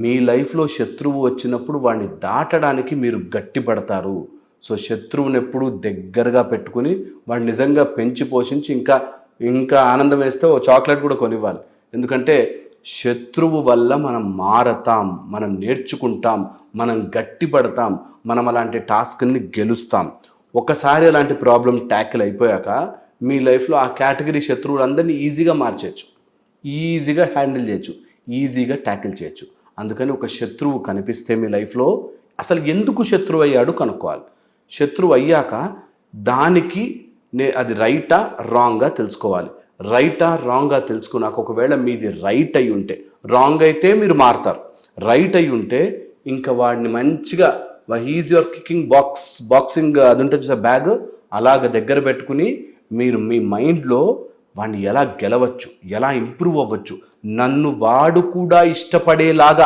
మీ లైఫ్లో శత్రువు వచ్చినప్పుడు వాడిని దాటడానికి మీరు గట్టిపడతారు. సో శత్రువుని ఎప్పుడు దగ్గరగా పెట్టుకుని వాడిని నిజంగా పెంచి పోషించి ఇంకా ఇంకా ఆనందం వేస్తే ఓ చాక్లెట్ కూడా కొనివ్వాలి. ఎందుకంటే శత్రువు వల్ల మనం మారతాం, మనం నేర్చుకుంటాం, మనం గట్టిపడతాం, మనం అలాంటి టాస్క్ని గెలుస్తాం. ఒకసారి అలాంటి ప్రాబ్లం ట్యాకిల్ అయిపోయాక మీ లైఫ్లో ఆ కేటగిరీ శత్రువులందరినీ ఈజీగా మార్చేయచ్చు, ఈజీగా హ్యాండిల్ చేయొచ్చు, ఈజీగా ట్యాకిల్ చేయొచ్చు. అందుకని ఒక శత్రువు కనిపిస్తే మీ లైఫ్లో అసలు ఎందుకు శత్రువు అయ్యాడు కనుక్కోవాలి. శత్రువు అయ్యాక దానికి అది రైటా రాంగ్గా తెలుసుకోవాలి. రైటా రాంగ్గా తెలుసుకున్నాక ఒకవేళ మీది రైట్ అయి ఉంటే, రాంగ్ అయితే మీరు మారుతారు, రైట్ అయి ఉంటే ఇంకా వాడిని మంచిగా హీజ్ యువర్ కికింగ్ బాక్సింగ్ అది ఉంటుంది సార్ బ్యాగ్, అలాగ దగ్గర పెట్టుకుని మీరు మీ మైండ్లో వాడిని ఎలా గెలవచ్చు, ఎలా ఇంప్రూవ్ అవ్వచ్చు, నన్ను వాడు కూడా ఇష్టపడేలాగా